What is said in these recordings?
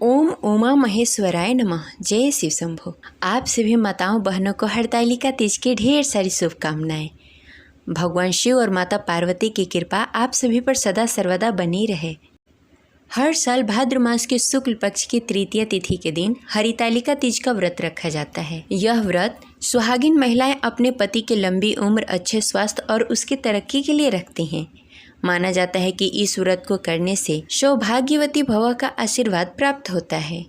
ओम उमा महेश्वराय नमः। जय शिव शंभो। आप सभी माताओं बहनों को हरतालिका तीज की ढेर सारी शुभकामनाएं। भगवान शिव और माता पार्वती की कृपा आप सभी पर सदा सर्वदा बनी रहे। हर साल भाद्र मास के शुक्ल पक्ष की तृतीय तिथि के दिन हरितालिका तीज का व्रत रखा जाता है। यह व्रत सुहागिन महिलाएं अपने पति के लंबी उम्र, अच्छे स्वास्थ्य और उसकी तरक्की के लिए रखती हैं। माना जाता है कि इस व्रत को करने से सौभाग्यवती भव का आशीर्वाद प्राप्त होता है।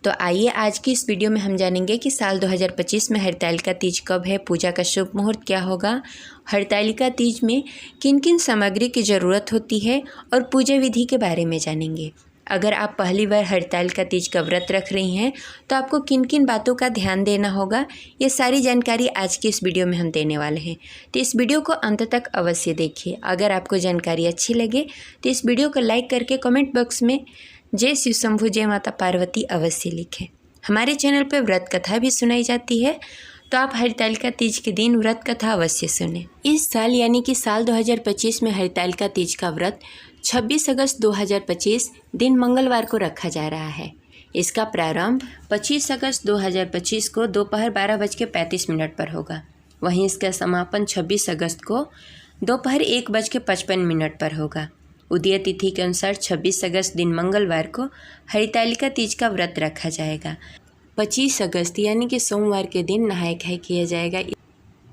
तो आइए आज की इस वीडियो में हम जानेंगे कि साल 2025 में हरतालिका तीज कब है, पूजा का शुभ मुहूर्त क्या होगा, हरतालिका तीज में किन किन सामग्री की ज़रूरत होती है और पूजा विधि के बारे में जानेंगे। अगर आप पहली बार हरतालिका तीज का व्रत रख रही हैं तो आपको किन किन बातों का ध्यान देना होगा, ये सारी जानकारी आज की इस वीडियो में हम देने वाले हैं। तो इस वीडियो को अंत तक अवश्य देखिए। अगर आपको जानकारी अच्छी लगे तो इस वीडियो को लाइक करके कमेंट बॉक्स में जय शिव शंभु जय माता पार्वती अवश्य लिखें। हमारे चैनल पर व्रत कथा भी सुनाई जाती है, तो आप हरतालिका तीज के दिन व्रत कथा अवश्य सुनें। इस साल यानी कि साल 2025 में हरतालिका तीज का व्रत 26 अगस्त 2025 दिन मंगलवार को रखा जा रहा है। इसका प्रारंभ 25 अगस्त 2025 को दोपहर 12:35 पर होगा। वहीं इसका समापन 26 अगस्त को दोपहर 1:55 पर होगा। उदय तिथि के अनुसार 26 अगस्त दिन मंगलवार को हरतालिका तीज का व्रत रखा जाएगा। 25 अगस्त यानी कि सोमवार के दिन नहाय खाय किया जाएगा।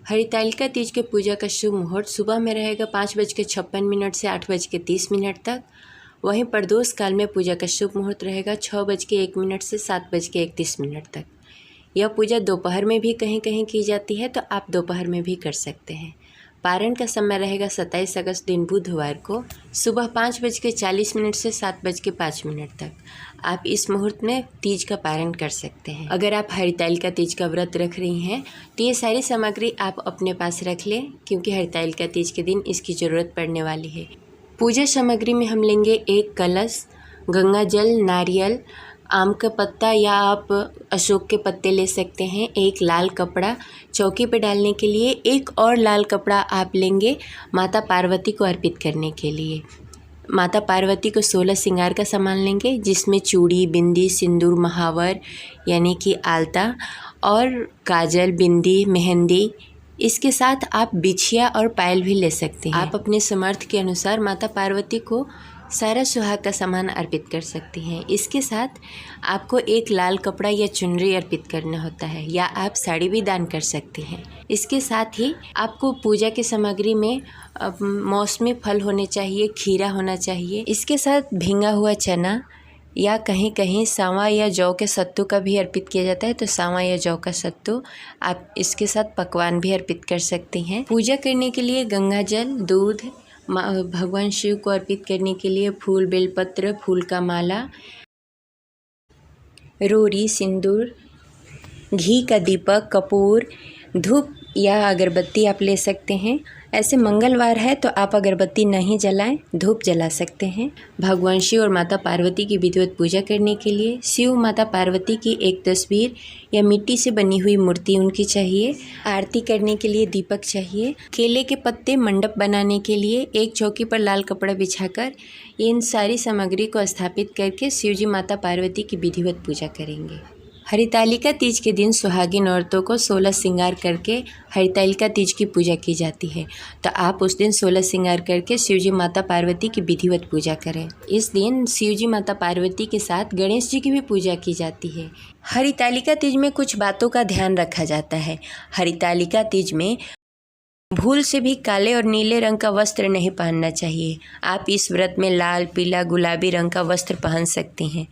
हरतालिका तीज के पूजा का शुभ मुहूर्त सुबह में रहेगा 5:56 से 8:30 तक। वहीं प्रदोष काल में पूजा का शुभ मुहूर्त रहेगा 6:01 से 7:31 तक। यह पूजा दोपहर में भी कहीं कहीं की जाती है, तो आप दोपहर में भी कर सकते हैं। पारण का समय रहेगा 27 अगस्त दिन बुधवार को सुबह 5:40 से 7:05 तक। आप इस मुहूर्त में तीज का पारण कर सकते हैं। अगर आप हरतालिका तीज का व्रत रख रही हैं तो ये सारी सामग्री आप अपने पास रख लें, क्योंकि हरतालिका तीज के दिन इसकी ज़रूरत पड़ने वाली है। पूजा सामग्री में हम लेंगे एक कलश, गंगा जल, नारियल, आम का पत्ता या आप अशोक के पत्ते ले सकते हैं, एक लाल कपड़ा चौकी पे डालने के लिए, एक और लाल कपड़ा आप लेंगे माता पार्वती को अर्पित करने के लिए। माता पार्वती को 16 श्रृंगार का सामान लेंगे, जिसमें चूड़ी, बिंदी, सिंदूर, महावर यानी कि आलता और काजल, बिंदी, मेहंदी। इसके साथ आप बिछिया और पायल भी ले सकते हैं। आप अपने समर्थ के अनुसार माता पार्वती को सारा सुहाग का सामान अर्पित कर सकती हैं। इसके साथ आपको एक लाल कपड़ा या चुनरी अर्पित करना होता है, या आप साड़ी भी दान कर सकते हैं। इसके साथ ही आपको पूजा की सामग्री में मौसमी फल होने चाहिए, खीरा होना चाहिए। इसके साथ भींगा हुआ चना या कहीं कहीं सांवा या जौ के सत्तू का भी अर्पित किया जाता है, तो सांवा या जौ का सत्तू आप इसके साथ पकवान भी अर्पित कर सकती हैं। पूजा करने के लिए गंगा जल, दूध, भगवान शिव को अर्पित करने के लिए फूल, बेलपत्र, फूल का माला, रोरी, सिंदूर, घी का दीपक, कपूर, धूप या अगरबत्ती आप ले सकते हैं। ऐसे मंगलवार है तो आप अगरबत्ती नहीं जलाएं, धूप जला सकते हैं। भगवान शिव और माता पार्वती की विधिवत पूजा करने के लिए शिव माता पार्वती की एक तस्वीर या मिट्टी से बनी हुई मूर्ति उनकी चाहिए। आरती करने के लिए दीपक चाहिए। केले के पत्ते मंडप बनाने के लिए एक चौकी पर लाल कपड़ा बिछाकर इन सारी सामग्री को स्थापित करके शिवजी माता पार्वती की विधिवत पूजा करेंगे। हरतालिका तीज के दिन सुहागिन औरतों को 16 श्रृंगार करके हरतालिका तीज की पूजा की जाती है, तो आप उस दिन 16 श्रृंगार करके शिवजी माता पार्वती की विधिवत पूजा करें। इस दिन शिवजी माता पार्वती के साथ गणेश जी की भी पूजा की जाती है। हरतालिका तीज में कुछ बातों का ध्यान रखा जाता है। हरतालिका तीज में भूल से भी काले और नीले रंग का वस्त्र नहीं पहनना चाहिए। आप इस व्रत में लाल, पीला, गुलाबी रंग का वस्त्र पहन सकती हैं,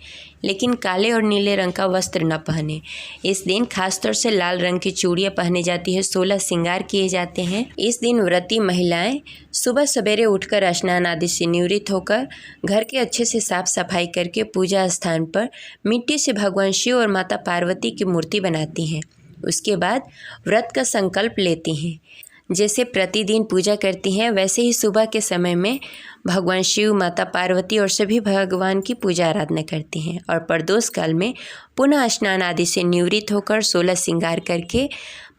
लेकिन काले और नीले रंग का वस्त्र न पहने। इस दिन खासतौर से लाल रंग की चूड़ियाँ पहनी जाती है, 16 श्रृंगार किए जाते हैं। इस दिन व्रती महिलाएं सुबह सवेरे उठकर स्नान आदि से निवृत्त होकर घर के अच्छे से साफ सफाई करके पूजा स्थान पर मिट्टी से भगवान शिव और माता पार्वती की मूर्ति बनाती हैं। उसके बाद व्रत का संकल्प लेती हैं। जैसे प्रतिदिन पूजा करती हैं, वैसे ही सुबह के समय में भगवान शिव, माता पार्वती और सभी भगवान की पूजा आराधना करती हैं। और प्रदोष काल में पुनः स्नान आदि से निवृत्त होकर 16 श्रृंगार करके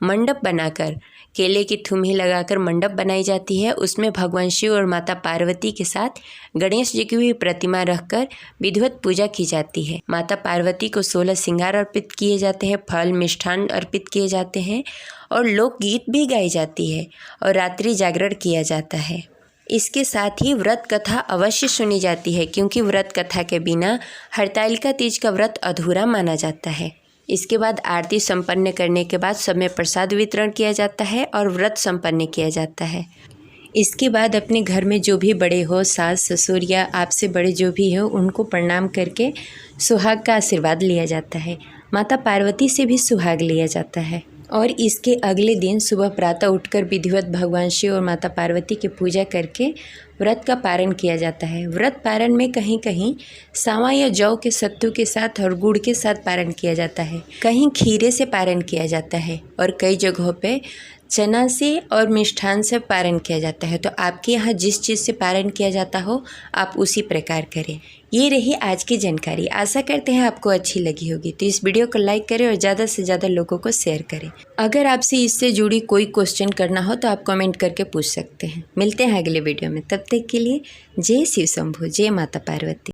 मंडप बनाकर केले की थुम्ही लगाकर मंडप बनाई जाती है। उसमें भगवान शिव और माता पार्वती के साथ गणेश जी की भी प्रतिमा रखकर विधिवत पूजा की जाती है। माता पार्वती को 16 श्रृंगार अर्पित किए जाते हैं, फल मिष्ठान अर्पित किए जाते हैं और लोकगीत भी गाई जाती है और रात्रि जागरण किया जाता है। इसके साथ ही व्रत कथा अवश्य सुनी जाती है, क्योंकि व्रत कथा के बिना हरतालिका तीज का व्रत अधूरा माना जाता है। इसके बाद आरती संपन्न करने के बाद सब में प्रसाद वितरण किया जाता है और व्रत संपन्न किया जाता है। इसके बाद अपने घर में जो भी बड़े हो, सास ससुर या आपसे बड़े जो भी हो, उनको प्रणाम करके सुहाग का आशीर्वाद लिया जाता है। माता पार्वती से भी सुहाग लिया जाता है और इसके अगले दिन सुबह प्रातः उठकर विधिवत भगवान शिव और माता पार्वती की पूजा करके व्रत का पारण किया जाता है। व्रत पारण में कहीं कहीं सांवा या जौ के सत्तू के साथ और गुड़ के साथ पारण किया जाता है, कहीं खीरे से पारण किया जाता है और कई जगहों पे चना से और मिष्ठान से पारण किया जाता है। तो आपके यहाँ जिस चीज़ से पारण किया जाता हो आप उसी प्रकार करें। ये रही आज की जानकारी। आशा करते हैं आपको अच्छी लगी होगी। तो इस वीडियो को लाइक करें और ज़्यादा से ज़्यादा लोगों को शेयर करें। अगर आपसे इससे जुड़ी कोई क्वेश्चन करना हो तो आप कमेंट करके पूछ सकते हैं। मिलते हैं अगले वीडियो में, तब तक के लिए जय शिव शंभू, जय माता पार्वती।